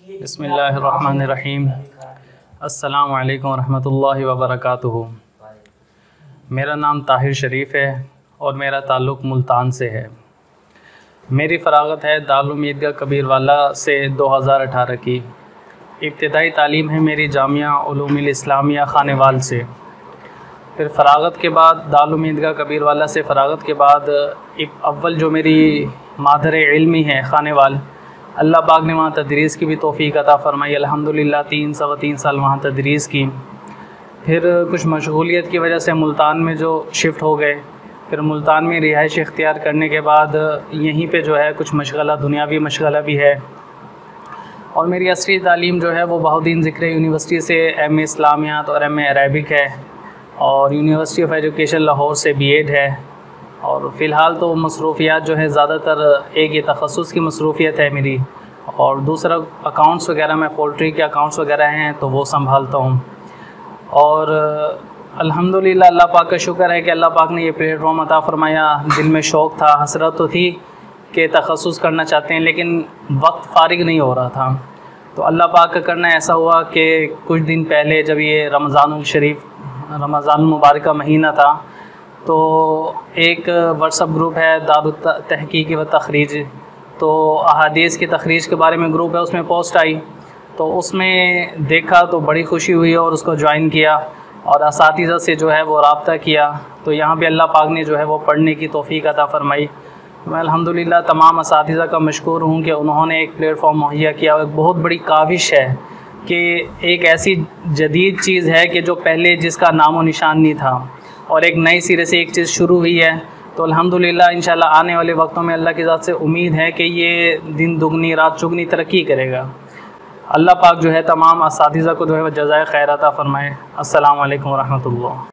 बिस्मिल्लाहिर्रहमानिर्रहीम। अस्सलामु अलैकुम रहमतुल्लाहि व बरकातुहू। मेरा नाम ताहिर शरीफ़ है और मेरा ताल्लुक़ मुल्तान से है। मेरी फ़राग़त है दारुल ईदगाह कबीरवाला से 2018 की। इब्तिदाई तालीम है मेरी जामिया उलूमुल इस्लामिया खानेवाल से। फिर फ़राग़त के बाद दारुल ईदगाह कबीरवाला से फ़राग़त के बाद अव्वल जो मेरी मादर इल्मी है खानेवाल, अल्लाह पाक ने वहाँ तदरीस की भी तौफ़ीक़ अता फ़रमाई। अल्हम्दुलिल्लाह 3 साल वहाँ तदरीस की। फिर कुछ मशगूलियत की वजह से मुल्तान में जो शिफ़्ट हो गए, फिर मुल्तान में रिहाइश इख्तियार करने के बाद यहीं पे जो है कुछ मशगला, दुनियावी मशगला भी है। और मेरी असली तालीम जो है वो बहाउद्दीन ज़िक्र यूनिवर्सिटी से एम.ए. इस्लामियात और एम.ए. अरबिक है, और यूनिवर्सिटी ऑफ एजुकेशन लाहौर से B.एड है। और फ़िलहाल तो मसरूफ़ियात जो है ज़्यादातर एक ये तख़स्सुस की मसरूफ़ियत है मेरी, और दूसरा अकाउंट्स वगैरह में पोल्ट्री के अकाउंट्स वगैरह हैं तो वो संभालता हूँ। और अल्हम्दुलिल्लाह अल्लाह पाक का शुक्र है कि अल्लाह पाक ने ये प्लेटफॉर्म अता फ़रमाया। दिल में शौक़ था, हसरत तो थी कि तख़स्सुस करना चाहते हैं, लेकिन वक्त फ़ारिग नहीं हो रहा था। तो अल्लाह पाक का करना ऐसा हुआ कि कुछ दिन पहले जब ये रमज़ानुल मुबारक का महीना था, तो एक व्हाट्सअप ग्रुप है दारुत तहक़ीक़ व तख़रीज, तो अहादीस की तख़रीज के बारे में ग्रुप है, उसमें पोस्ट आई तो उसमें देखा तो बड़ी खुशी हुई और उसको ज्वाइन किया और असातिज़ा से जो है वो रब्ता किया। तो यहाँ पे अल्लाह पाक ने जो है वो पढ़ने की तौफ़ीक़ अता फ़रमाई। मैं अल्हम्दुलिल्लाह तमाम असातिज़ा का मशकूर हूँ कि उन्होंने एक प्लेटफॉर्म मुहैया किया। एक बहुत बड़ी काविश है कि एक ऐसी जदीद चीज़ है कि जो पहले जिसका नामो निशान नहीं था, और एक नई सिरे से एक चीज़ शुरू हुई है। तो अल्हम्दुलिल्लाह इंशाल्लाह आने वाले वक्तों में अल्लाह की ज़ात से उम्मीद है कि ये दिन दुगनी रात चुगनी तरक्की करेगा। अल्लाह पाक जो है तमाम असातिज़ा को जो है वह जज़ाए खैर अता फ़रमाए। अस्सलामु अलैकुम व रहमतुल्लाह।